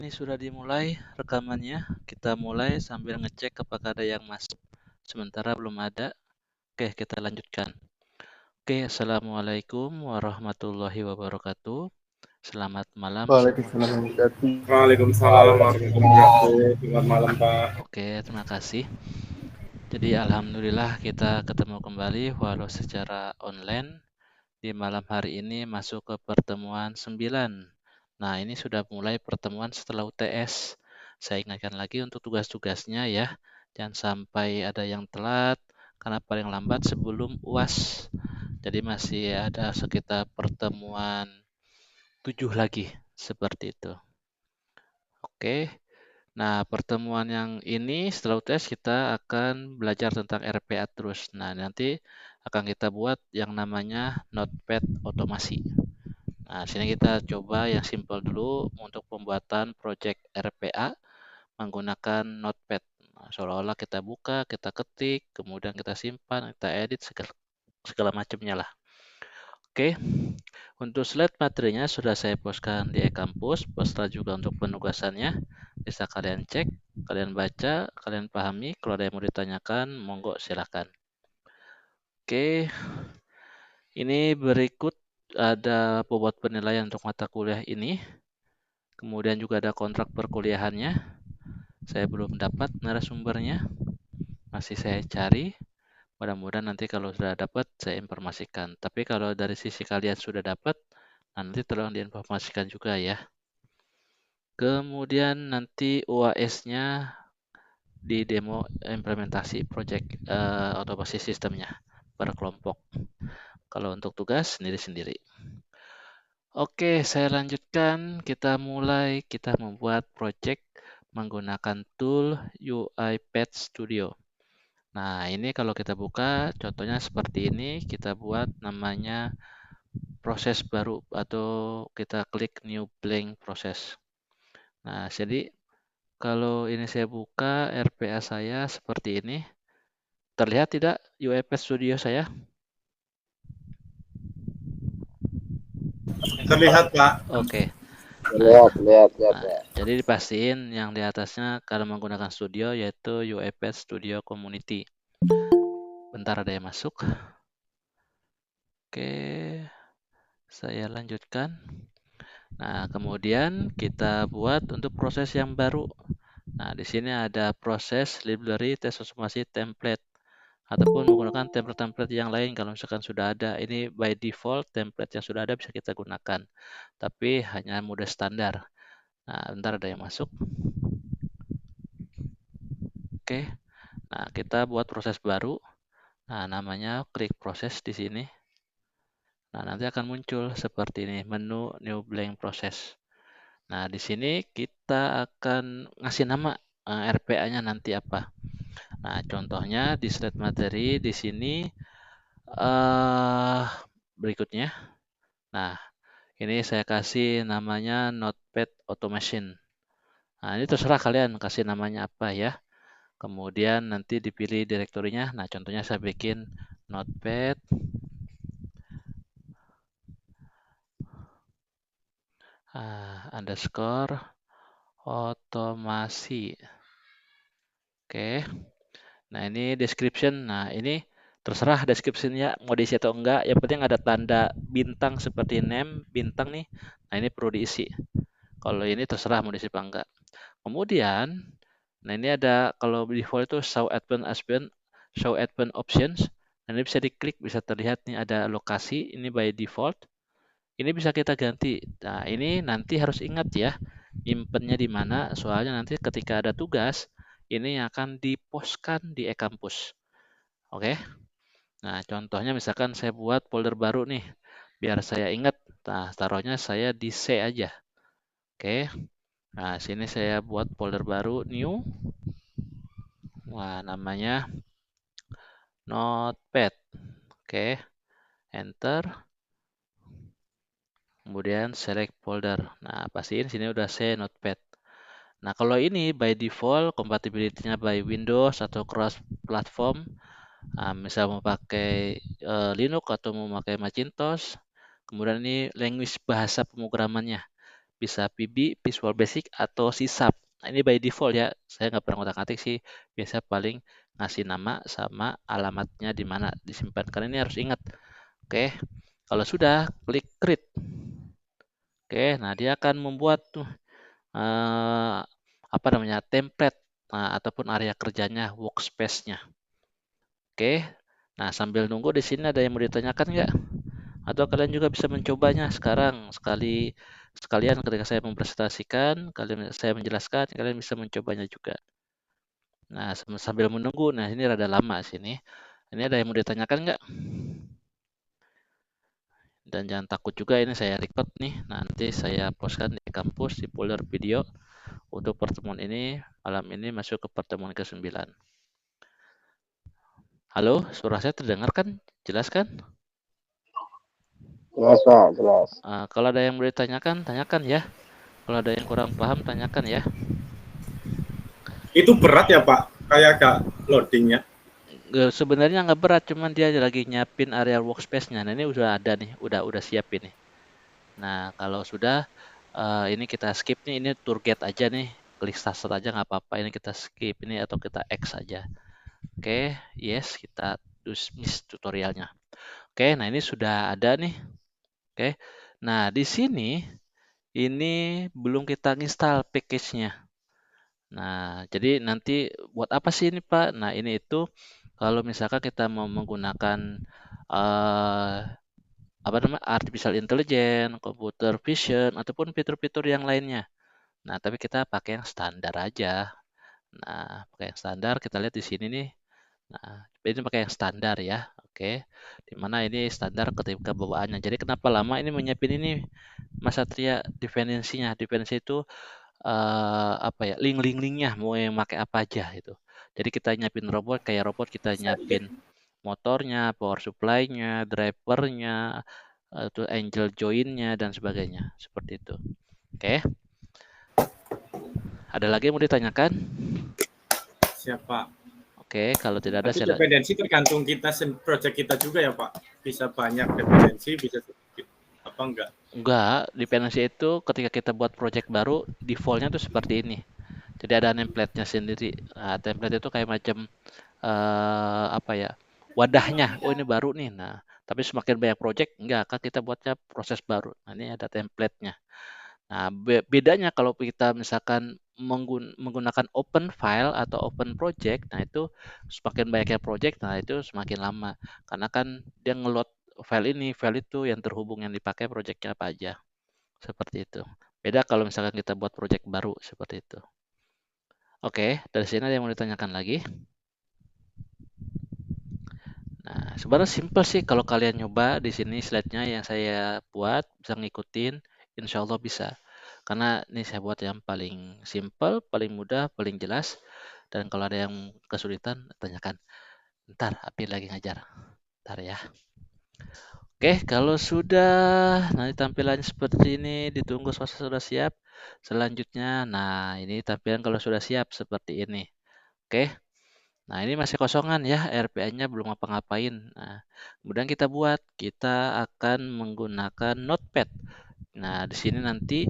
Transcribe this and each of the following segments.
Ini sudah dimulai rekamannya. Kita mulai sambil ngecek apakah ada yang masuk. Sementara belum ada. Oke, kita lanjutkan. Oke, Assalamualaikum warahmatullahi wabarakatuh. Selamat malam semua. Waalaikumsalam warahmatullahi wabarakatuh. Waalaikumsalam warahmatullahi wabarakatuh. Selamat malam, Pak. Oke, terima kasih. Jadi alhamdulillah kita ketemu kembali walau secara online di malam hari ini masuk ke pertemuan 9. Nah, ini sudah mulai pertemuan setelah UTS. Saya ingatkan lagi untuk tugas-tugasnya ya. Jangan sampai ada yang telat karena paling lambat sebelum UAS. Jadi masih ada sekitar pertemuan 7 lagi seperti itu. Oke. Nah, pertemuan yang ini setelah UTS kita akan belajar tentang RPA terus. Nah, nanti akan kita buat yang namanya notepad otomasi. Nah, sini kita coba yang simpel dulu untuk pembuatan project RPA menggunakan notepad. Nah, seolah-olah kita buka, kita ketik, kemudian kita simpan, kita edit, segala macamnya lah. Oke, untuk slide materinya sudah saya postkan di e-kampus, beserta juga untuk penugasannya. Bisa kalian cek, kalian baca, kalian pahami. Kalau ada yang mau ditanyakan, monggo silakan. Oke, ini berikut ada bobot penilaian untuk mata kuliah ini. Kemudian juga ada kontrak perkuliahannya. Saya belum dapat narasumbernya, masih saya cari. Mudah-mudahan nanti kalau sudah dapat saya informasikan. Tapi kalau dari sisi kalian sudah dapat, nanti tolong diinformasikan juga ya. Kemudian nanti UAS-nya di demo implementasi project otomasi sistemnya per kelompok. Kalau untuk tugas sendiri-sendiri. Oke, saya lanjutkan. Kita mulai. Kita membuat project menggunakan tool UiPath Studio. Nah, ini kalau kita buka, contohnya seperti ini. Kita buat namanya proses baru atau kita klik new blank process. Nah, jadi kalau ini saya buka RPA saya seperti ini. Terlihat tidak UiPath Studio saya? Terlihat, Pak. Oke. Lihat, lihat. Jadi dipastiin yang di atasnya kalau menggunakan Studio yaitu UiPath Studio Community. Bentar ada yang masuk. Oke, saya lanjutkan. Nah, kemudian kita buat untuk proses yang baru. Nah, di sini ada proses library tes otomasi template ataupun menggunakan template-template yang lain kalau misalkan sudah ada. Ini by default template yang sudah ada bisa kita gunakan, tapi hanya mode standar. Nah, bentar ada yang masuk. Oke. Nah, kita buat proses baru. Nah, namanya klik proses di sini. Nah, nanti akan muncul seperti ini, menu new blank process. Nah, di sini kita akan ngasih nama RPA-nya nanti apa. Nah, contohnya di slide materi di sini berikutnya. Nah, ini saya kasih namanya Notepad Automation. Nah, ini terserah kalian kasih namanya apa ya. Kemudian nanti dipilih direktorinya. Nah, contohnya saya bikin Notepad underscore otomasi. Oke. Nah, ini description. Nah, ini terserah description-nya mau diisi atau enggak. Yang penting ada tanda bintang seperti name, bintang nih. Nah, ini perlu diisi. Kalau ini terserah mau diisi apa enggak. Kemudian, nah ini ada kalau default itu show advanced options. Nah, ini bisa diklik, bisa terlihat nih ada lokasi. Ini by default. Ini bisa kita ganti. Nah, ini nanti harus ingat ya, nyimpennya di mana. Soalnya nanti ketika ada tugas, ini akan dipostkan di e-kampus. Oke. Nah, contohnya misalkan saya buat folder baru nih, biar saya ingat. Nah, taruhnya saya di C aja. Oke. Nah, sini saya buat folder baru, new. Wah, namanya Notepad. Oke. Enter. Kemudian select folder. Nah, pastiin sini udah C Notepad. Nah, kalau ini by default compatibility-nya by Windows atau cross platform. Nah, misal mau pakai Linux atau mau pakai Macintosh. Kemudian ini language bahasa pemrogramannya. bisa VB, Visual Basic, atau C#. Nah, ini by default ya, saya nggak pernah ngotak-ngatik sih, biasa paling ngasih nama sama alamatnya di mana disimpan. Karena ini harus ingat. Oke, kalau sudah, klik create. Oke, nah dia akan membuat tuh apa namanya template ataupun area kerjanya, workspace-nya. Oke, nah sambil nunggu di sini ada yang mau ditanyakan nggak? Atau kalian juga bisa mencobanya sekarang sekalian ketika saya mempresentasikan, saya menjelaskan, kalian bisa mencobanya juga. Nah sambil menunggu, nah ini rada lama sini. Ini ada yang mau ditanyakan nggak? Dan jangan takut juga, ini saya record nih, nanti saya postkan di kampus di folder video untuk pertemuan ini. Malam ini masuk ke pertemuan ke-9. Halo, suara saya terdengar kan? Jelas kan? Jelas, Pak, jelas. Kalau ada yang mau ditanyakan, tanyakan ya. Kalau ada yang kurang paham, tanyakan ya. Itu berat ya Pak, kayak agak loadingnya. Sebenarnya nggak berat, cuman dia lagi nyiapin area workspace-nya. Nah, ini udah ada nih, udah siap ini. Nah, kalau sudah, ini kita skip nih, ini tour guide aja nih. Klik start aja nggak apa-apa, ini kita skip ini atau kita X aja. Oke, yes, kita dismiss tutorialnya. Oke, nah ini sudah ada nih. Oke, nah di sini ini belum kita install package-nya. Nah, jadi nanti buat apa sih ini Pak? Nah, ini itu kalau misalkan kita mau menggunakan eh, apa namanya artificial intelligence, computer vision, ataupun fitur-fitur yang lainnya. Nah, tapi kita pakai yang standar aja. Nah, pakai yang standar, kita lihat di sini nih. Nah, ini pakai yang standar ya. Oke, dimana ini standar ketika bawaannya. Jadi kenapa lama ini menyiapin ini, Mas Satria, dependensinya? Dependensi itu apa ya, link-linknya mau yang pakai apa aja itu. Jadi kita nyiapin robot, kayak robot kita nyiapin motornya, power supply-nya, drivernya, itu angel join-nya dan sebagainya. Seperti itu. Oke. Ada lagi yang mau ditanyakan? Siapa? Oke, kalau tidak ada Tapi saya dependensi tergantung kita, project kita juga ya Pak. Bisa banyak dependensi, bisa sedikit. Apa enggak? enggak, dependensi itu ketika kita buat project baru, default-nya tuh seperti ini. Jadi ada template-nya sendiri. Nah, template itu kayak macam apa ya, wadahnya. Oh ini baru nih. Nah, tapi semakin banyak project, enggak kan kita buatnya proses baru. Nah, ini ada template-nya. Nah, bedanya kalau kita misalkan menggunakan open file atau open project, nah itu semakin banyaknya project, nah itu semakin lama. Karena kan dia ngeload file itu yang terhubung yang dipakai projectnya apa aja. Seperti itu. Beda kalau misalkan kita buat project baru seperti itu. Oke, dari sini ada yang mau ditanyakan lagi? Nah, sebenarnya simple sih kalau kalian nyoba di sini slide-nya yang saya buat, bisa ngikutin, insya Allah bisa. Karena ini saya buat yang paling simple, paling mudah, paling jelas. Dan kalau ada yang kesulitan, tanyakan. Ntar, Api lagi ngajar. Ntar ya. Oke, kalau sudah nanti tampilannya seperti ini, ditunggu sudah siap. Selanjutnya, nah ini tampilan kalau sudah siap seperti ini. Oke. Nah, ini masih kosongan ya, RPA-nya belum ngapa-ngapain. Nah, kemudian kita akan menggunakan Notepad. Nah, di sini nanti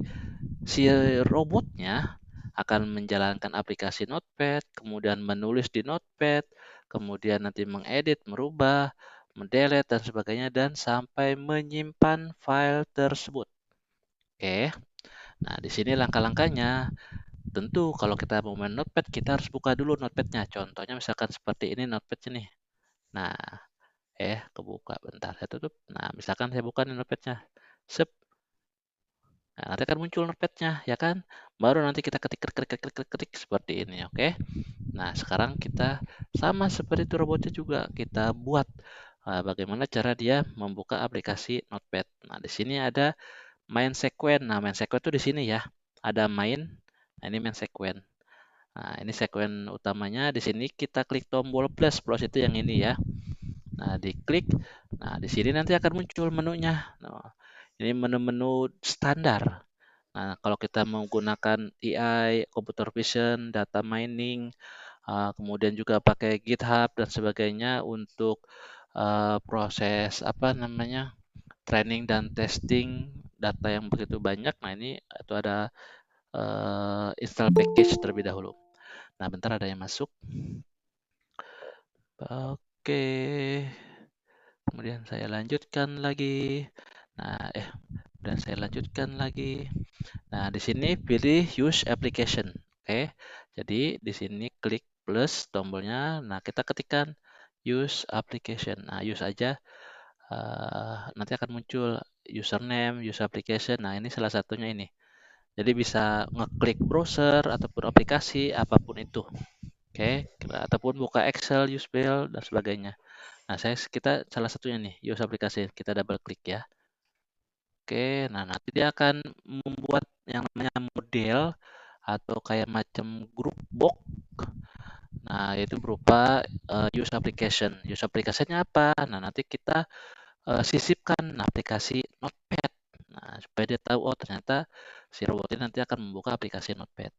si robotnya akan menjalankan aplikasi Notepad, kemudian menulis di Notepad, kemudian nanti mengedit, merubah, mendelete dan sebagainya dan sampai menyimpan file tersebut. Oke. Nah, di sini langkah-langkahnya. Tentu kalau kita mau main Notepad, kita harus buka dulu Notepad-nya. Contohnya misalkan seperti ini Notepad-nya nih. Nah, kebuka bentar saya tutup. Nah, misalkan saya buka nih Notepad-nya. Sep. Nah, nanti akan muncul Notepad-nya, ya kan? Baru nanti kita ketik seperti ini, oke? Nah, sekarang kita sama seperti itu robotnya juga kita buat bagaimana cara dia membuka aplikasi Notepad. Nah, di sini ada main sequence. Nah, main sequence itu di sini ya. Ada main. Nah, ini main sequence. Nah, ini sekuen utamanya. Di sini kita klik tombol plus. Plus itu yang ini ya. Nah, diklik. Nah, di sini nanti akan muncul menunya. Nah, ini menu-menu standar. Nah, kalau kita menggunakan AI, computer vision, data mining, kemudian juga pakai GitHub dan sebagainya untuk proses apa namanya training dan testing data yang begitu banyak. Nah ini itu ada install package terlebih dahulu. Nah bentar ada yang masuk. Oke, kemudian saya lanjutkan lagi. Nah dan saya lanjutkan lagi. Nah di sini pilih use application. Oke, jadi di sini klik plus tombolnya. Nah kita ketikkan use application. Nah use aja. Nanti akan muncul username, use application. Nah ini salah satunya ini. Jadi bisa ngeklik browser ataupun aplikasi apapun itu. Oke, ataupun buka Excel, use Mail dan sebagainya. Nah, kita salah satunya nih, use aplikasi. Kita double klik ya. Oke, nah nanti dia akan membuat yang namanya model atau kayak macam group box. Nah, itu berupa use application. Use application-nya apa? Nah, nanti kita sisipkan aplikasi Notepad. Nah, supaya dia tahu, oh ternyata si robot ini nanti akan membuka aplikasi Notepad.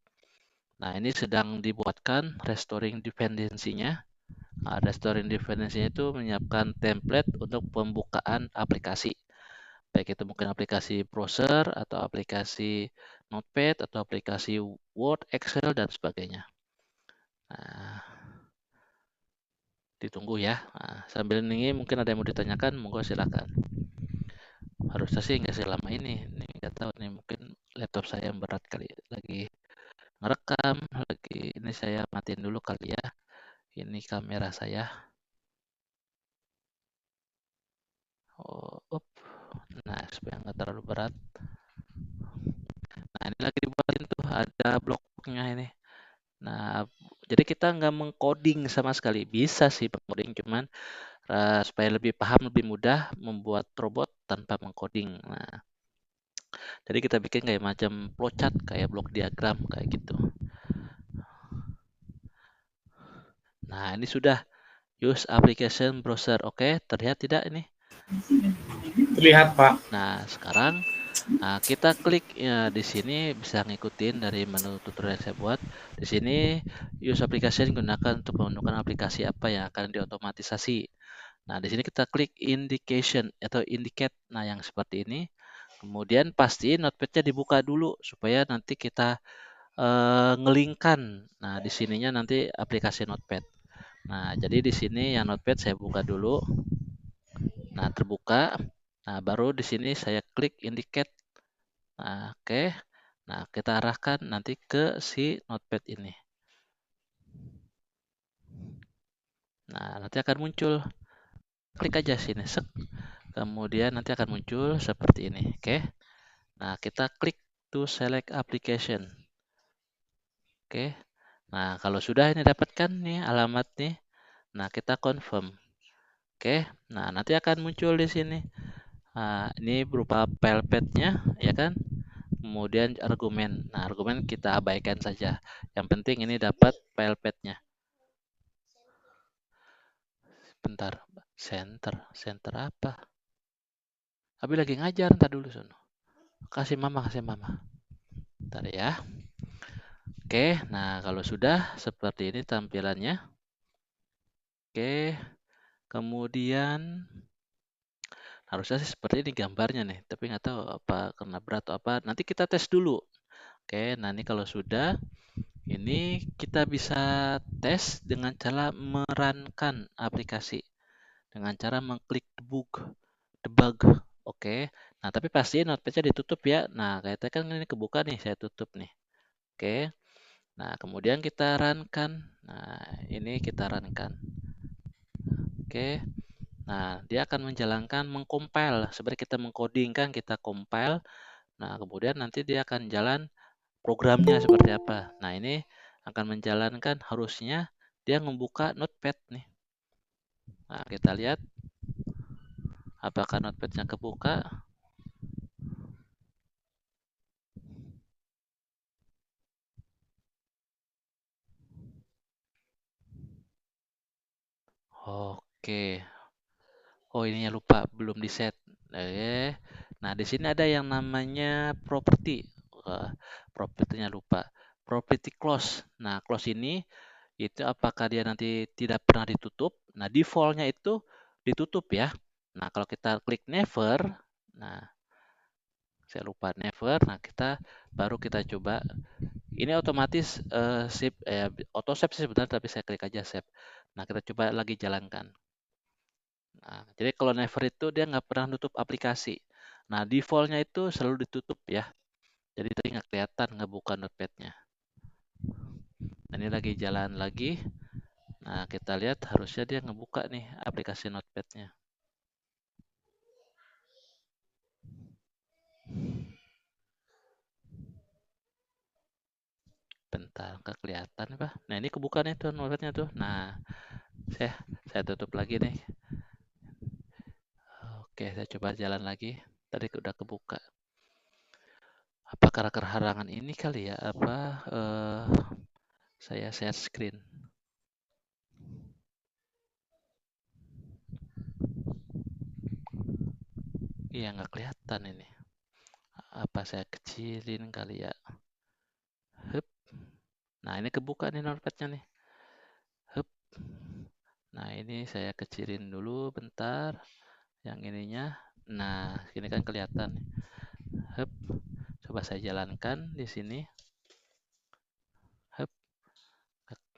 Nah, ini sedang dibuatkan restoring dependency-nya. Nah, restoring dependency-nya itu menyiapkan template untuk pembukaan aplikasi. Baik itu mungkin aplikasi browser, atau aplikasi Notepad, atau aplikasi Word, Excel, dan sebagainya. Nah, ditunggu ya. Nah, sambil ini mungkin ada yang mau ditanyakan, monggo silakan. Harusnya sih nggak selama ini. Ini nggak tahu nih, mungkin laptop saya yang berat kali, lagi ngerekam, lagi ini saya matiin dulu kali ya. Ini kamera saya. Oh, nah supaya nggak terlalu berat. Nah ini lagi dibuatin tuh, ada bloknya ini. Nah jadi kita nggak mengcoding sama sekali. Bisa sih mengcoding, cuman supaya lebih paham, lebih mudah membuat robot tanpa mengcoding. Nah jadi kita bikin kayak macam flowchart, kayak blok diagram kayak gitu. Nah ini sudah use application browser. Oke, terlihat tidak ini? Terlihat, Pak. Nah sekarang kita klik ya, di sini bisa ngikutin dari menu tutorial yang saya buat. Di sini use application gunakan untuk menggunakan aplikasi apa yang akan diotomatisasi. Nah, di sini kita klik indication atau indicate. Nah, yang seperti ini. Kemudian pastiin notepad-nya dibuka dulu supaya nanti kita ngelingkan. Nah, di sininya nanti aplikasi notepad. Nah, jadi di sini yang notepad saya buka dulu. Nah, terbuka. Nah, baru di sini saya klik indicate. Nah, oke. Nah, kita arahkan nanti ke si notepad ini. Nah, nanti akan muncul. Klik aja sini, sek. Kemudian nanti akan muncul seperti ini, oke. Nah, kita klik to select application. Oke. Nah, kalau sudah ini dapatkan nih alamat nih. Nah, kita confirm. Oke. Nah, nanti akan muncul di sini. Nah, ini berupa file path-nya, ya kan? Kemudian argumen. Nah, argumen kita abaikan saja. Yang penting ini dapat file path-nya. Bentar, center apa? Abi lagi ngajar, ntar dulu sono. Kasih mama. Bentar ya. Oke, nah kalau sudah seperti ini tampilannya. Oke, kemudian harusnya sih seperti ini gambarnya nih, tapi nggak tahu apa karena berat atau apa. Nanti kita tes dulu. Oke, nah ini kalau sudah, ini kita bisa tes dengan cara merankan aplikasi. Dengan cara mengklik debug. Oke, nah tapi pasti notepad-nya ditutup ya. Nah, kayaknya kan ini kebuka nih, saya tutup nih. Oke, nah kemudian kita runkan. Nah, ini kita runkan. Oke, nah dia akan menjalankan mengcompile. Sebenarnya kita mengcoding kan, kita compile. Nah, kemudian nanti dia akan jalan programnya seperti apa. Nah, ini akan menjalankan, harusnya dia membuka notepad nih. Nah, kita lihat apakah notepadnya kebuka. Oke. Oh, ininya lupa, belum di set. Nah di sini ada yang namanya property. Propertinya lupa. Property close. Nah, close ini itu apakah dia nanti tidak pernah ditutup? Nah, defaultnya itu ditutup ya. Nah, kalau kita klik never, nah Saya lupa never. Nah, baru kita coba. Ini otomatis save, auto save sih sebenarnya, tapi saya klik aja save. Nah, kita coba lagi jalankan. Nah, jadi kalau never itu dia nggak pernah nutup aplikasi. Nah, defaultnya itu selalu ditutup ya. Jadi tadi nggak kelihatan ngebuka notepadnya. Nah, ini lagi jalan lagi. Nah, kita lihat harusnya dia ngebuka nih aplikasi notepadnya. Bentar, nggak kelihatan Pak. Nah, ini kebuka nih tuh notepadnya tuh. Nah, saya tutup lagi nih. Oke, saya coba jalan lagi. Tadi udah kebuka. Apa karena keharangan ini kali ya? Apa saya share screen? Iya, nggak kelihatan ini. Apa saya kecilin kali ya? Hup. Nah, ini kebuka nih notepadnya nih. Hup. Nah, ini saya kecilin dulu bentar. Yang ininya. Nah, ini kan kelihatan. Hup. Coba saya jalankan di sini. Hup.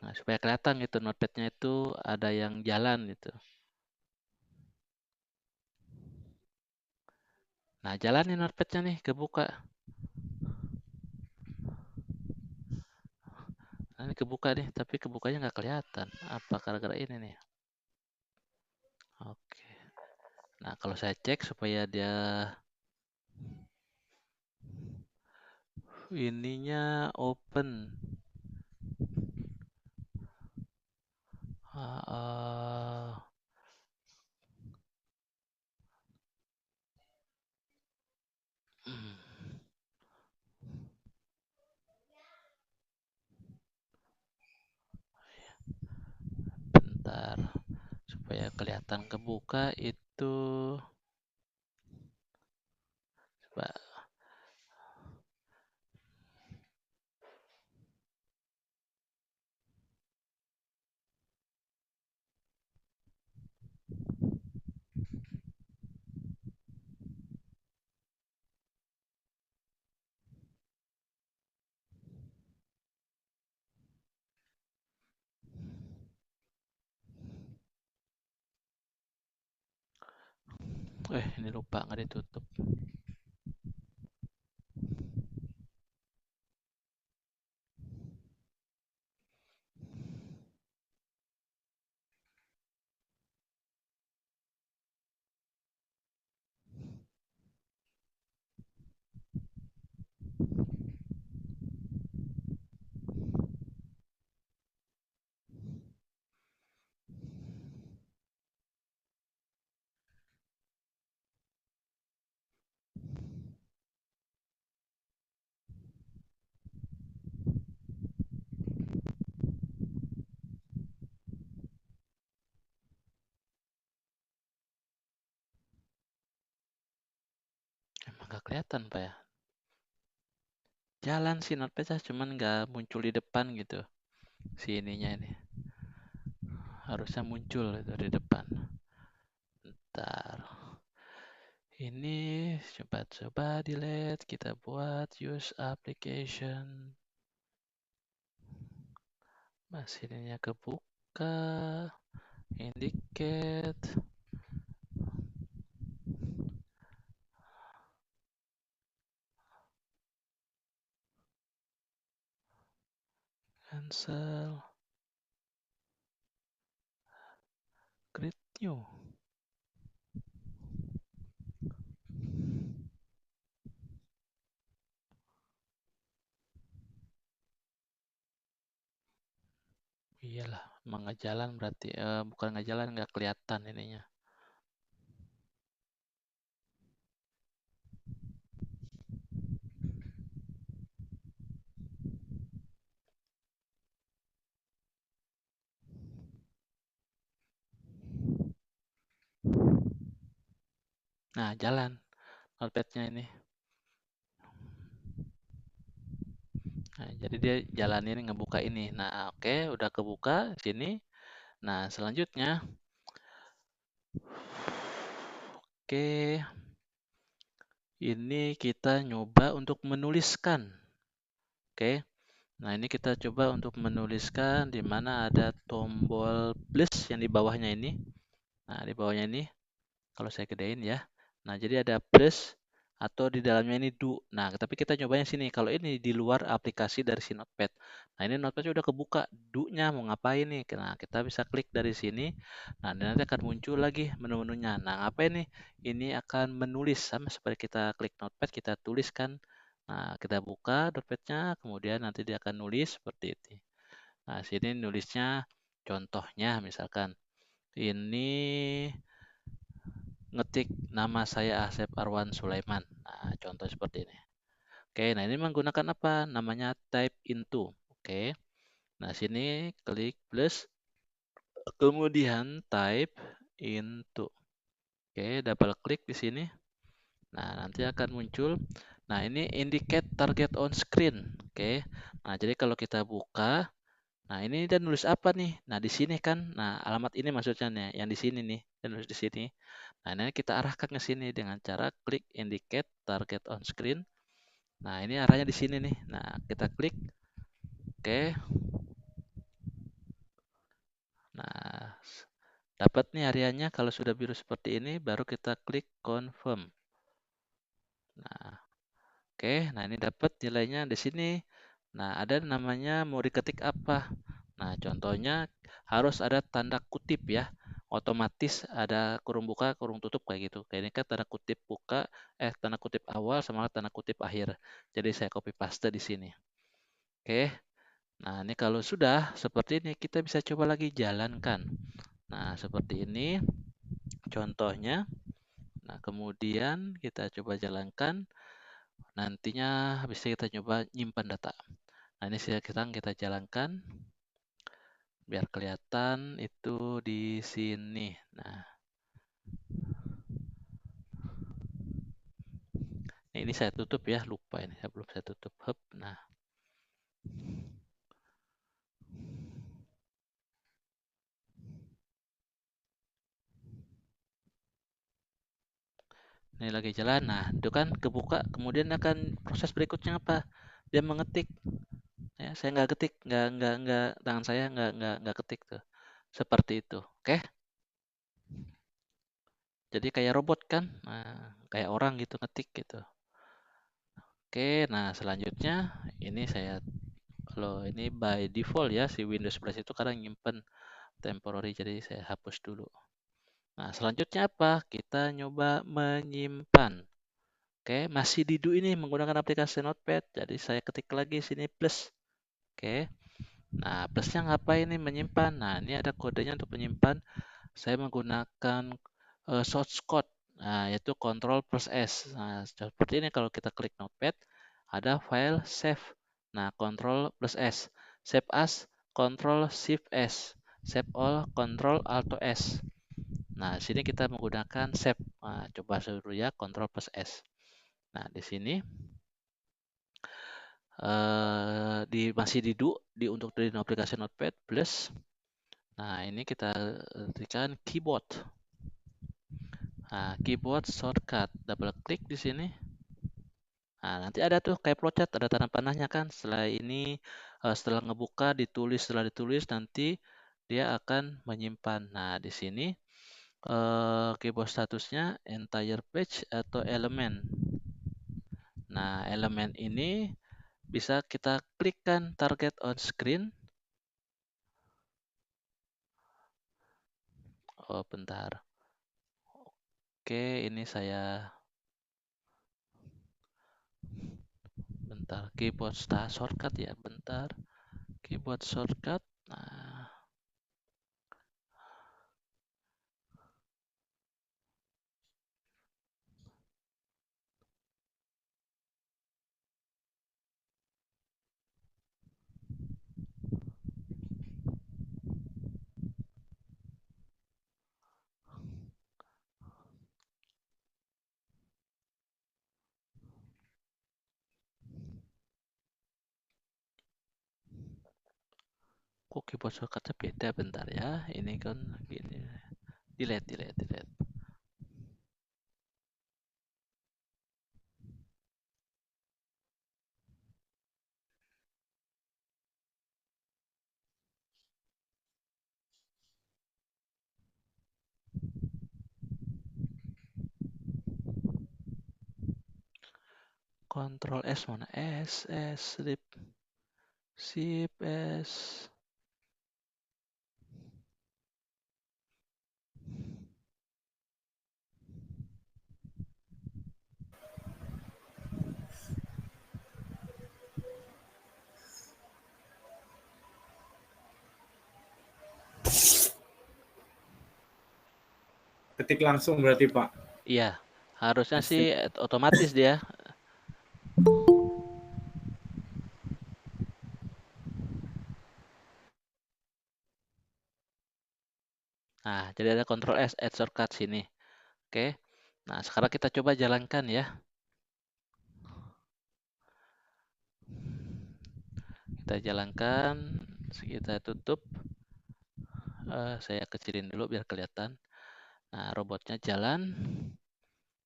Nah, supaya kelihatan gitu notepadnya itu ada yang jalan gitu. Nah, jalan nih notepadnya nih kebuka. Nah, ini kebuka nih, tapi kebukanya nggak kelihatan. Apa gara-gara ini nih? Oke. Nah, kalau saya cek supaya dia ininya open. Ah, hmm, bentar, supaya kelihatan kebuka itu coba. Ini lupa nggak ditutup. Emang nggak kelihatan Pak ya? Jalan sih notepad cuman nggak muncul di depan gitu. Si ininya ini harusnya muncul itu di depan. Bentar. Ini coba delete, kita buat use application. Masih ininya kebuka. Indicate. Cancel. Create new. Iyalah, emang nggak jalan berarti. Bukan nggak jalan, nggak kelihatan ininya. Nah, jalan notepadnya ini. Nah, jadi dia jalanin ngebuka ini. Nah, oke, udah kebuka sini. Nah, selanjutnya, oke, Ini kita nyoba untuk menuliskan. Oke. Nah, ini kita coba untuk menuliskan di mana ada tombol plus yang di bawahnya ini. Nah, di bawahnya ini kalau saya gedein ya. Nah, jadi ada plus atau di dalamnya ini do. Nah, tapi kita cobanya sini. Kalau ini di luar aplikasi dari si Notepad. Nah, ini Notepad udah kebuka. Do-nya mau ngapain nih? Nah, kita bisa klik dari sini. Nah, nanti akan muncul lagi menu-menunya. Nah, apa ini? Ini akan menulis sama seperti kita klik Notepad, kita tuliskan. Nah, kita buka Notepad-nya, kemudian nanti dia akan nulis seperti ini. Nah, sini nulisnya contohnya misalkan ini ngetik nama saya Asep Arwan Sulaiman. Nah, contoh seperti ini. Oke, nah ini menggunakan apa? Namanya type into. Oke. Nah, sini klik plus, kemudian type into. Oke, double klik di sini. Nah, nanti akan muncul. Nah, ini indicate target on screen. Oke. Nah, jadi kalau kita buka, nah ini dia nulis apa nih? Nah, di sini kan. Nah, alamat ini maksudnya nih, yang di sini nih. Dan nulis di sini. Nah, ini kita arahkan ke sini dengan cara klik indicate target on screen. Nah, ini arahnya di sini nih. Nah, kita klik. Oke. Nah, dapat nih areanya. Kalau sudah biru seperti ini, baru kita klik confirm. Nah, oke. Nah, ini dapat nilainya di sini. Nah, ada namanya mau diketik apa. Nah, contohnya harus ada tanda kutip ya. Otomatis ada kurung buka, kurung tutup kayak gitu. Kayak ini kan tanda kutip buka, tanda kutip awal sama tanda kutip akhir. Jadi saya copy paste di sini. Oke. Nah, ini kalau sudah seperti ini kita bisa coba lagi jalankan. Nah, seperti ini contohnya. Nah, kemudian kita coba jalankan. Nantinya bisa kita coba nyimpan data. Nah, ini sekarang kita jalankan. Biar kelihatan itu di sini. Nah, ini saya tutup ya, lupa ini saya belum saya tutup. Hup. Nah, ini lagi jalan. Nah, itu kan kebuka. Kemudian akan proses berikutnya apa? Dia mengetik. Ya, saya nggak ketik, nggak tangan saya nggak ketik tuh. Seperti itu. Oke? Jadi kayak robot kan? Nah, kayak orang gitu ngetik gitu. Oke, nah selanjutnya ini saya kalau ini by default ya si Windows 11 itu kadang nyimpen temporary, jadi saya hapus dulu. Nah, selanjutnya apa? Kita nyoba menyimpan. Oke, masih di do ini menggunakan aplikasi Notepad. Jadi saya ketik lagi sini plus. Oke. Nah, plusnya ngapain nih menyimpan? Nah, ini ada kodenya untuk menyimpan. Saya menggunakan shortcut. Nah, yaitu Ctrl plus S. Nah, seperti ini kalau kita klik Notepad, ada file save. Nah, Ctrl plus S. Save as, Ctrl Shift S. Save all, Ctrl Alt S. Nah, sini kita menggunakan save. Nah, coba dulu ya, Ctrl plus S. Nah, di sini masih di do untuk di aplikasi Notepad plus. Nah, ini kita berikan keyboard. Nah, keyboard shortcut, double klik di sini. Nah, nanti ada tuh kayak flowchart, ada tanda panahnya kan. Setelah ini, setelah ngebuka, ditulis, setelah ditulis nanti dia akan menyimpan. Nah, di sini keyboard statusnya entire page atau elemen. Nah, elemen ini bisa kita klikkan target on screen. Oh, bentar. Oke, ini saya bentar. Keyboard shortcut ya, bentar. Keyboard shortcut. Nah, kok keyboard shortcutnya beda, bentar ya. Ini kan gini. Delete. Control S mana? S, Shift S. Ketik langsung berarti Pak. Iya, harusnya sih otomatis dia. Nah, jadi ada Control S, add shortcut sini. Oke. Nah, sekarang kita coba jalankan ya. Kita jalankan, kita tutup. Saya kecilin dulu biar kelihatan. Nah, robotnya jalan,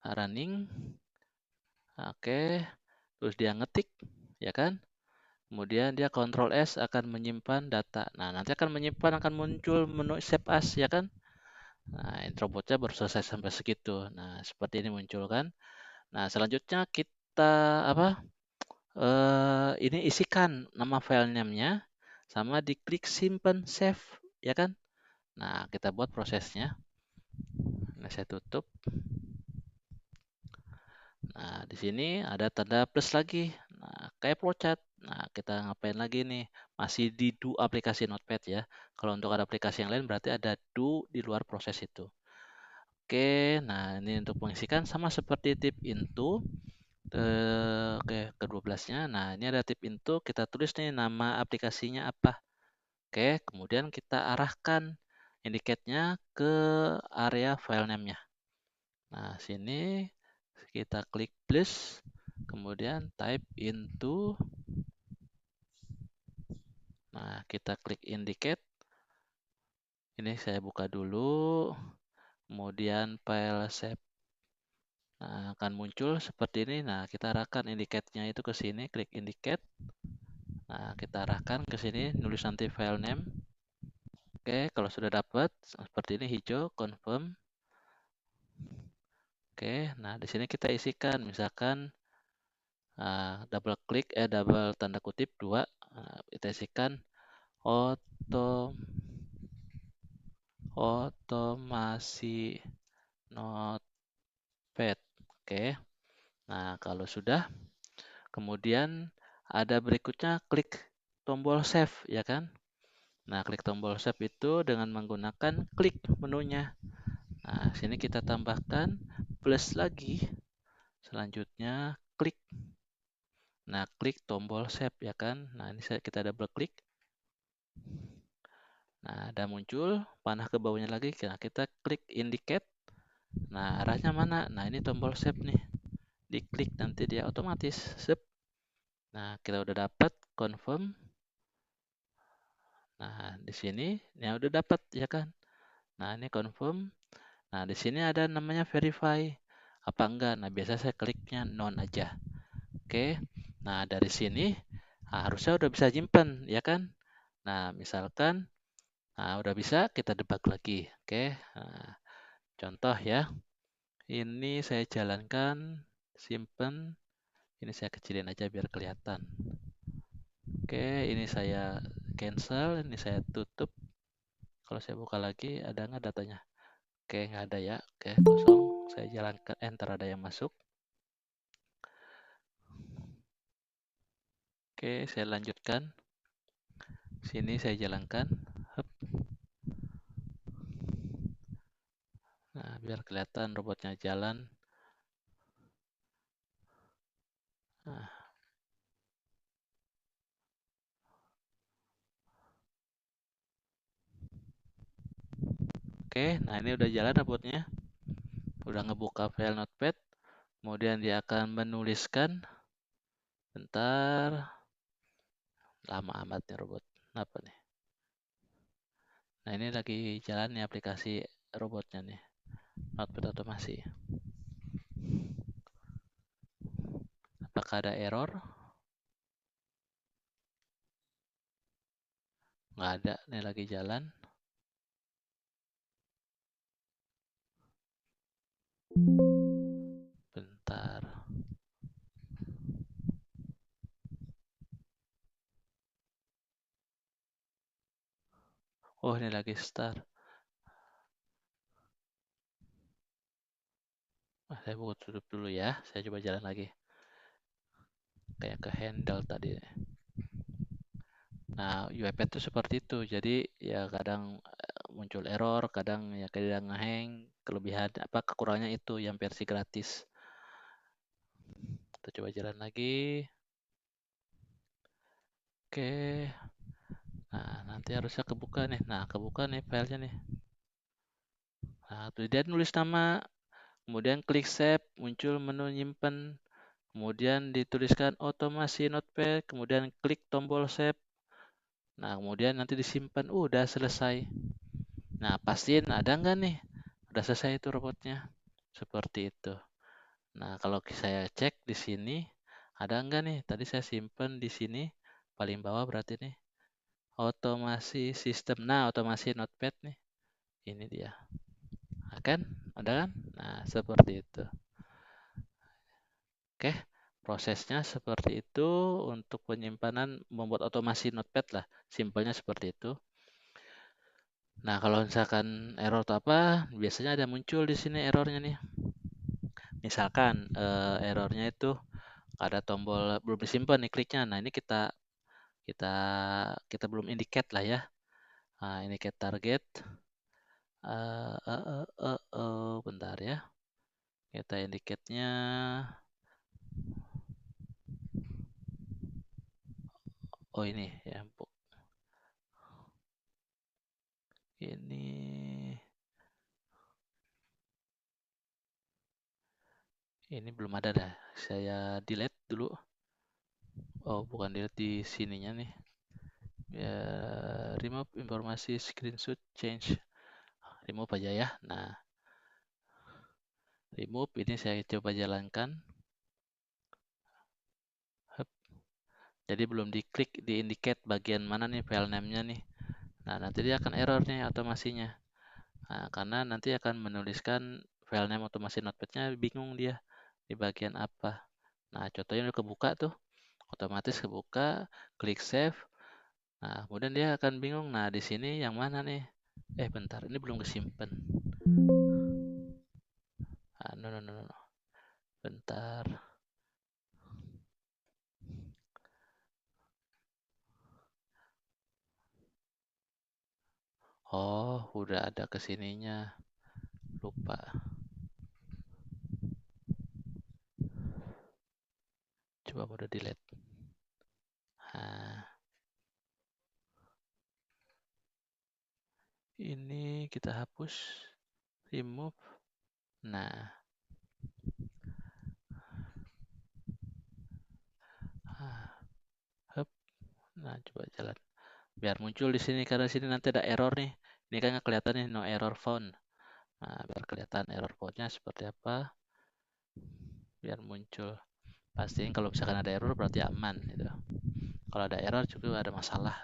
running. Oke, terus dia ngetik, ya kan? Kemudian dia Control S akan menyimpan data. Nah, nanti akan menyimpan, akan muncul menu Save As, ya kan? Nah, ini robotnya baru selesai sampai segitu. Nah, seperti ini muncul kan? Nah, selanjutnya kita apa? Ini isikan nama file name-nya sama diklik simpan save, ya kan? Nah, kita buat prosesnya. Nah, saya tutup. Nah, di sini ada tanda plus lagi. Nah, kayak flowchart. Nah, kita ngapain lagi nih? Masih di do aplikasi Notepad ya. Kalau untuk ada aplikasi yang lain berarti ada do di luar proses itu. Oke, nah ini untuk mengisikan sama seperti tip into. Oke, ke-12-nya. Nah, ini ada tip into, kita tulis nih nama aplikasinya apa. Oke, kemudian kita arahkan indicate-nya ke area file name-nya. Nah, sini kita klik plus, kemudian type into. Nah, kita klik indicate. Ini saya buka dulu. Kemudian file save. Nah, akan muncul seperti ini. Nah, kita arahkan indicate-nya itu ke sini, klik indicate. Nah, kita arahkan ke sini, nulis nanti file name. Oke, kalau sudah dapat seperti ini hijau, confirm. Oke, nah di sini kita isikan, misalkan double tanda kutip 2, kita isikan otomasi Notepad. Oke, nah kalau sudah, kemudian ada berikutnya klik tombol save, ya kan? Nah, klik tombol save itu dengan menggunakan klik menunya. Nah, sini kita tambahkan plus lagi. Selanjutnya klik. Nah, klik tombol save, ya kan? Nah, ini kita double klik. Nah, ada muncul panah ke bawahnya lagi. Nah, kita klik indicate. Nah, arahnya mana? Nah, ini tombol save nih. Diklik nanti dia otomatis save. Nah, kita udah dapat confirm. Nah, di sini ya udah dapat, ya kan? Nah, ini confirm. Nah, di sini ada namanya verify. Apa enggak? Nah, biasa saya kliknya none aja. Oke. Nah, dari sini harusnya udah bisa nyimpen, ya kan? Nah, misalkan udah bisa, kita debug lagi. Oke. Nah, contoh ya. Ini saya jalankan, simpen. Ini saya kecilin aja biar kelihatan. Oke, ini saya cancel, ini saya tutup. Kalau saya buka lagi, ada nggak datanya? Oke, nggak ada ya. Oke, kosong. Saya jalankan, enter ada yang masuk. Oke, saya lanjutkan. Sini saya jalankan. Hup. Nah, biar kelihatan robotnya jalan. Nah, oke, nah ini udah jalan robotnya. Udah ngebuka file Notepad. Kemudian dia akan menuliskan. Bentar. Lama amat nih robot. Apa nih? Nah, ini lagi jalan nih aplikasi robotnya nih. Notepad otomasi. Apakah ada error? Nggak ada, ini lagi jalan. Bentar. Oh, ini lagi start. Saya buka tutup dulu ya. Saya coba jalan lagi. Kayak ke handle tadi. Nah, UiPath itu seperti itu. Jadi ya kadang muncul error, kadang ya kadang ngehang. Kelebihan apa kekurangannya itu yang versi gratis. Kita coba jalan lagi. Oke. Nah, nanti harusnya kebuka nih. Nah, kebuka nih filenya nih. Nah, tuh dia nulis nama, kemudian klik save, muncul menu nyimpen, kemudian dituliskan otomasi notepad, kemudian klik tombol save. Nah, kemudian nanti disimpan. Udah selesai. Nah, pastiin ada nggak nih? Udah selesai itu robotnya. Seperti itu. Nah, kalau saya cek di sini, ada nggak nih? Tadi saya simpan di sini, paling bawah berarti nih. Otomasi sistem. Nah, otomasi notepad nih. Ini dia. Nah, kan? Ada kan? Nah, seperti itu. Oke, prosesnya seperti itu untuk penyimpanan membuat otomasi notepad lah. Simpelnya seperti itu. Nah, kalau misalkan error atau apa, biasanya ada muncul di sini errornya nih. Misalkan errornya itu ada tombol belum disimpan nih kliknya. Nah, ini kita kita belum indicate lah ya. Nah, indicate target. Bentar ya. Kita indicate-nya. Oh, ini ya. Ini belum ada dah. Saya delete dulu. Oh, bukan delete di sininya nih. Ya, remove informasi screenshot change. Remove aja ya. Nah, remove ini saya coba jalankan. Hup. Jadi belum diklik, di indicate bagian mana nih file name-nya nih. Nah, nanti dia akan error nih otomasinya. Nah, karena nanti akan menuliskan file name otomasi notepad-nya bingung dia di bagian apa. Nah, contohnya udah kebuka tuh. Otomatis kebuka, klik save. Nah, kemudian dia akan bingung. Nah, di sini yang mana nih? Bentar, ini belum kesimpan. No. Bentar. Oh, udah ada kesininya. Lupa. Coba udah delete. Nah, ini kita hapus. Remove. Nah. Hup. Nah, coba jalan. Biar muncul di sini karena sini nanti ada error nih. Ini kan kelihatan nih no error found. Nah, biar kelihatan error found-nya seperti apa. Biar muncul. Pastiin kalau misalkan ada error berarti aman gitu. Kalau ada error juga ada masalah.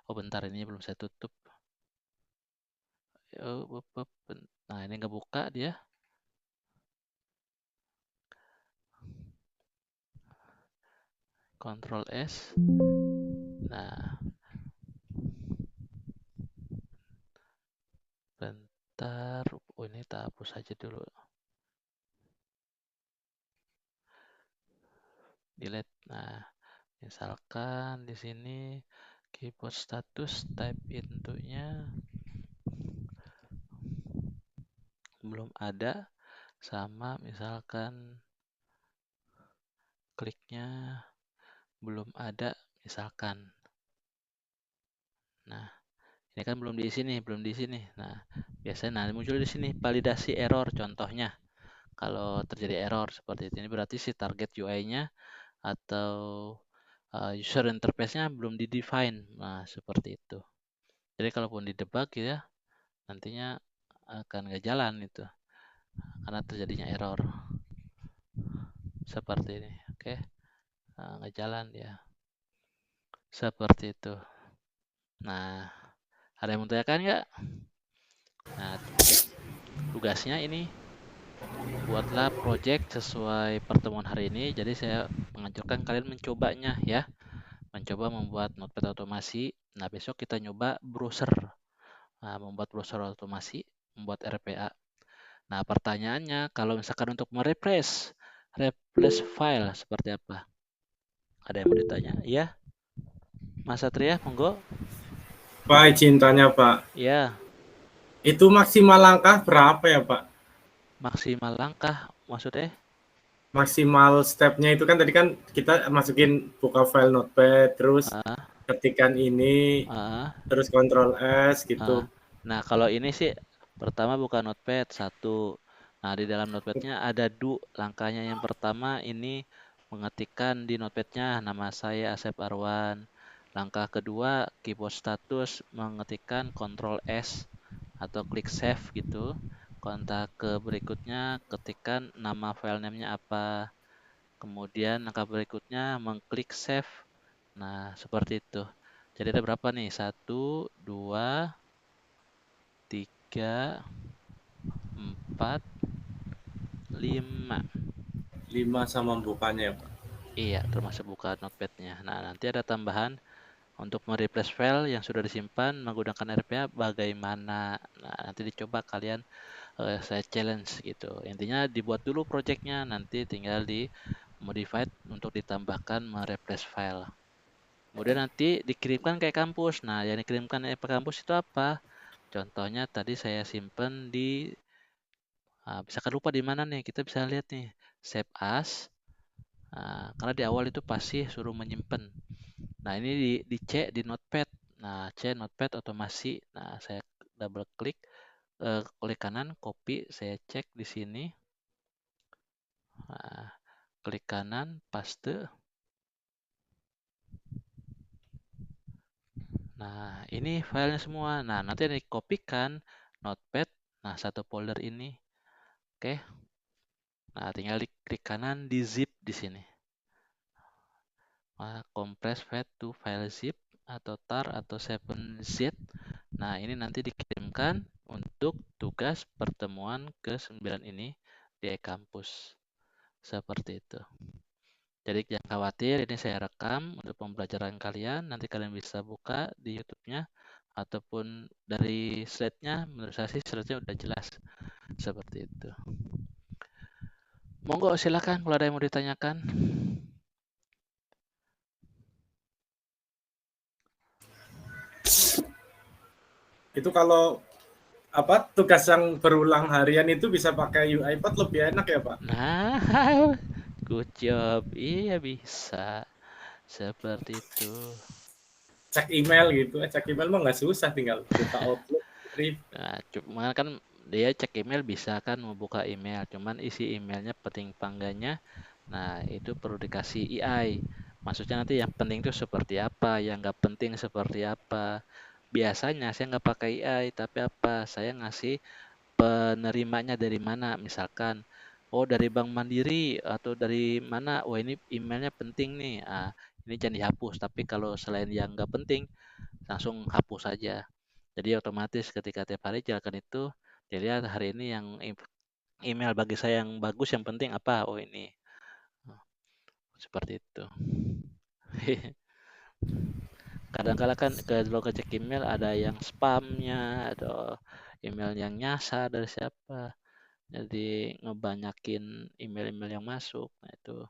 Oh, bentar ini belum saya tutup. Nah, ini ngebuka dia. Ctrl S. Nah, bentar. Oh, ini kita hapus aja dulu. Delete. Nah, misalkan di sini keyboard status type into-nya belum ada, sama misalkan kliknya belum ada misalkan. Nah, ini kan belum di sini, belum di sini. Nah, biasanya muncul di sini validasi error contohnya. Kalau terjadi error seperti ini berarti si target UI-nya atau user interface-nya belum di-define. Nah, seperti itu. Jadi kalaupun di-debug ya, nantinya akan nggak jalan itu. Karena terjadinya error. Seperti ini. Oke. Nggak jalan ya. Seperti itu. Nah, ada yang mau tanyakan nggak? Nah, tugasnya ini buatlah project sesuai pertemuan hari ini. Jadi saya menganjurkan kalian mencobanya ya. Mencoba membuat notepad otomasi. Nah, besok kita nyoba browser. membuat browser otomasi, membuat RPA. Nah, pertanyaannya kalau misalkan untuk replace file seperti apa? Ada yang mau ditanya? Iya, Mas Satria, monggo. Pak, izin tanya Pak, Ya, itu maksimal langkah berapa ya Pak? maksimal langkah maksudnya? Maksimal stepnya itu kan tadi kan kita masukin buka file notepad, terus Ah, ketikan ini, ah, terus Ctrl S ah. gitu. Nah, kalau ini sih pertama buka notepad satu. Nah, di dalam notepadnya ada langkahnya. Yang pertama ini mengetikkan di notepadnya nama saya Asep Arwan. Langkah kedua keyboard status mengetikkan Ctrl S atau klik save gitu. Kontak ke berikutnya ketikkan nama filename-nya apa. Kemudian langkah berikutnya mengklik save. Nah, seperti itu. Jadi ada berapa nih? 1, 2, 3, 4, 5. 5 sama bukanya ya Pak. Iya, termasuk buka notepad-nya. Nah, nanti ada tambahan untuk mereplace file yang sudah disimpan menggunakan RPA bagaimana. Nah, nanti dicoba kalian, saya challenge gitu. Intinya dibuat dulu projectnya, nanti tinggal di modified untuk ditambahkan mereplace file. Kemudian nanti dikirimkan ke kampus. Nah, yang dikirimkan ke kampus itu apa? Contohnya tadi saya simpan di misalkan lupa di mana nih, kita bisa lihat nih, save as. Karena di awal itu pasti suruh menyimpan. Nah, ini di C di notepad. Nah, C notepad otomasi. Nah, saya double klik, klik kanan, copy, saya cek di sini. Nah, klik kanan, paste. Nah, ini filenya semua. Nah, nanti dikopikan notepad. Nah, satu folder ini. Oke. Nah, tinggal diklik kanan di zip di sini. Compress file to file zip atau tar atau 7zip. Nah, ini nanti dikirimkan untuk tugas pertemuan ke-9 ini di e-kampus. Seperti itu. Jadi jangan khawatir, ini saya rekam untuk pembelajaran kalian. Nanti kalian bisa buka di YouTube-nya ataupun dari slide-nya. Menurut saya sih slide-nya udah jelas. Seperti itu. Monggo silakan kalau ada yang mau ditanyakan. Itu kalau apa tugas yang berulang harian itu bisa pakai UiPath lebih enak ya Pak? Nah, good job. Iya bisa. Seperti itu. Cek email gitu, cek email mah nggak susah, tinggal buka Outlook. Nah, cuma kan dia cek email bisa kan membuka email, cuman isi emailnya penting pangganya. Nah, itu perlu dikasih AI. Maksudnya nanti yang penting itu seperti apa, yang nggak penting seperti apa. Biasanya saya nggak pakai AI, tapi apa? Saya ngasih penerimanya dari mana. Misalkan, oh dari Bank Mandiri atau dari mana? Oh ini emailnya penting nih. Ini jangan dihapus. Tapi kalau selain yang nggak penting, langsung hapus saja. Jadi otomatis ketika tiap hari jalankan itu, dilihat hari ini yang email bagi saya yang bagus, yang penting apa? Oh ini. Seperti itu. Kadang-kala kan kalau ngecek email ada yang spamnya atau email yang nyasar dari siapa. Jadi ngebanyakin email-email yang masuk. Nah itu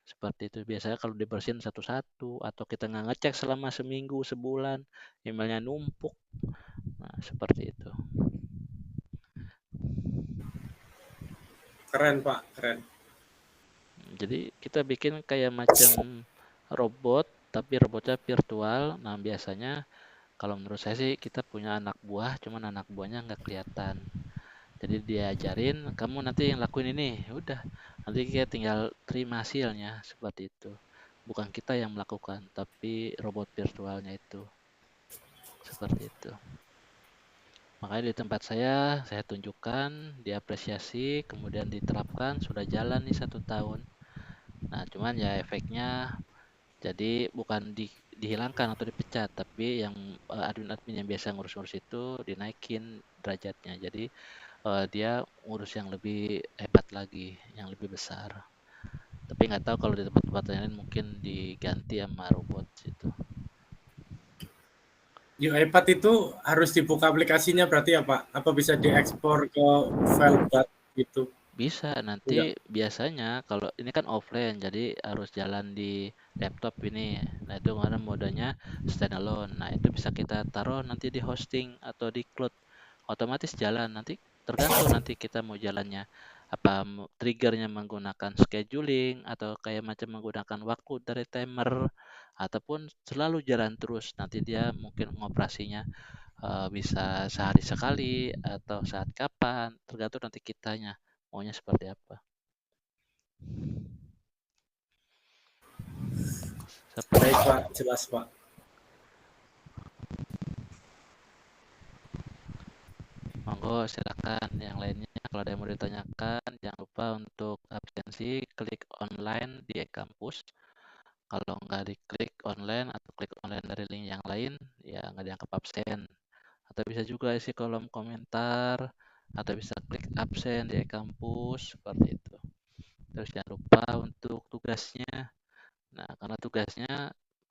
seperti itu. Biasanya kalau dibersihin satu-satu atau kita nggak ngecek selama seminggu, sebulan, emailnya numpuk. Nah seperti itu. Keren Pak, keren. Jadi kita bikin kayak macam robot, tapi robotnya virtual. Nah biasanya kalau menurut saya sih kita punya anak buah, cuman anak buahnya nggak kelihatan. Jadi diajarin, kamu nanti yang lakuin ini, ya udah. Nanti kita tinggal terima hasilnya seperti itu. Bukan kita yang melakukan, tapi robot virtualnya itu seperti itu. Makanya di tempat saya tunjukkan, diapresiasi, kemudian diterapkan, sudah jalan nih 1 tahun. Nah, cuman ya efeknya jadi bukan dihilangkan atau dipecat, tapi yang admin-admin yang biasa ngurus-ngurus itu dinaikin derajatnya. Jadi dia ngurus yang lebih hebat lagi, yang lebih besar. Tapi nggak tahu kalau di tempat-tempat lain mungkin diganti sama robot gitu. UiPath itu harus dibuka aplikasinya berarti ya Pak? Apa bisa diekspor ke file bat gitu? Bisa, nanti biasanya kalau ini kan offline, jadi harus jalan di laptop ini. Nah, itu mana modenya standalone. Nah, itu bisa kita taruh nanti di hosting atau di cloud. Otomatis jalan, nanti tergantung nanti kita mau jalannya. Apa triggernya menggunakan scheduling atau kayak macam menggunakan waktu dari timer ataupun selalu jalan terus. Nanti dia mungkin ngoperasinya bisa sehari sekali atau saat kapan, tergantung nanti kitanya maunya seperti apa. Baik Pak, jelas Pak. Monggo silakan yang lainnya kalau ada yang mau ditanyakan, jangan lupa untuk absensi klik online di e-kampus. Kalau nggak diklik online atau klik online dari link yang lain, ya nggak dianggap absen. Atau bisa juga isi kolom komentar, atau bisa klik absen di e-kampus, seperti itu. Terus jangan lupa untuk tugasnya. Nah, karena tugasnya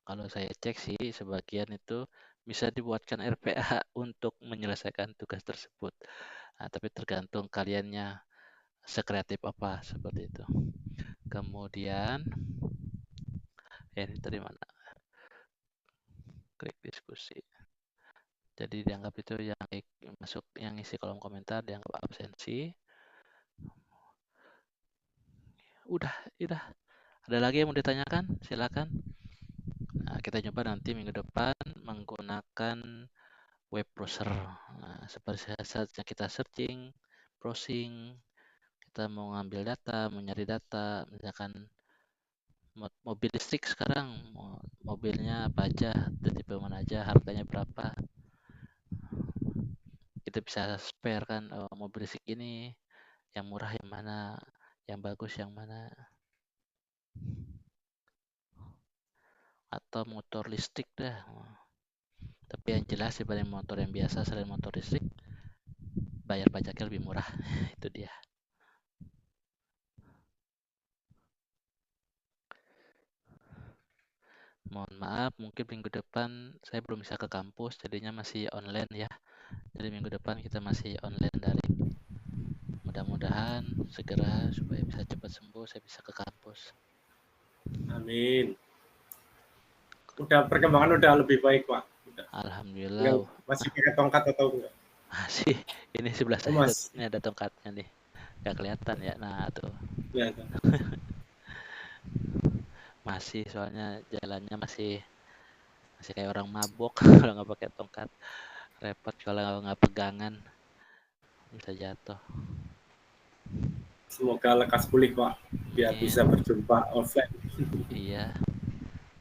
kalau saya cek sih sebagian itu bisa dibuatkan RPA untuk menyelesaikan tugas tersebut. Nah, tapi tergantung kaliannya sekreatif apa seperti itu. Kemudian ini tadi mana? Klik diskusi. Jadi dianggap itu yang masuk yang isi kolom komentar dianggap absensi. Udah. Ada lagi yang mau ditanyakan? Silakan. Nah, kita coba nanti minggu depan menggunakan web browser. Nah, seperti saatnya kita searching, browsing, kita mau ngambil data, mau nyari data, misalkan mobil listrik sekarang, mobilnya apa aja, tipe mana aja, harganya berapa. Kita bisa spare kan, mobil listrik ini yang murah yang mana, yang bagus yang mana. Atau motor listrik dah. Tapi yang jelas dibanding motor yang biasa selain motor listrik, bayar pajaknya lebih murah. Itu dia. Mohon maaf, mungkin minggu depan saya belum bisa ke kampus, jadinya masih online ya. Jadi minggu depan kita masih online daring. Mudah-mudahan segera supaya bisa cepat sembuh, saya bisa ke kampus. Amin. Perkembangan udah lebih baik Pak. Udah. Alhamdulillah. Masih pakai tongkat atau enggak? Masih, ini sebelah saya ini ada tongkatnya nih. Gak kelihatan ya, nah tuh. Kelihatan. Masih, soalnya jalannya masih kayak orang mabok kalau nggak pakai tongkat. Repot kalau nggak pegangan, bisa jatuh. Semoga lekas pulih Pak, biar bisa berjumpa offline. Iya,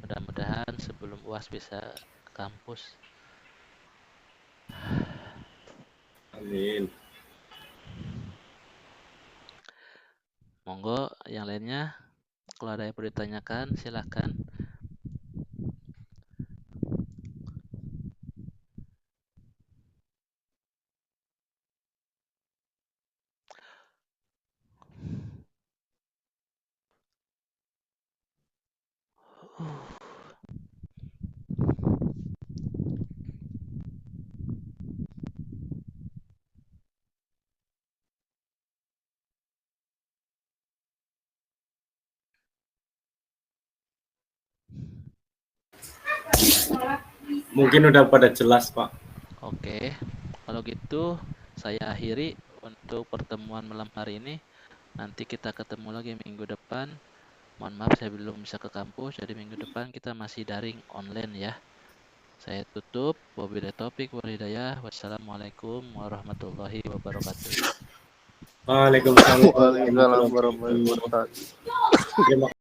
mudah-mudahan sebelum UAS bisa ke kampus. Amin. Monggo yang lainnya, kalau ada yang perlu ditanyakan silahkan. Mungkin udah pada jelas Pak. Oke, kalau gitu saya akhiri untuk pertemuan malam hari ini. Nanti kita ketemu lagi minggu depan. Mohon maaf saya belum bisa ke kampus, jadi minggu depan kita masih daring online ya. Saya tutup. Wabillahi taufik wal hidayah. Wassalamualaikum warahmatullahi wabarakatuh. Waalaikumsalam warahmatullahi wabarakatuh. Terima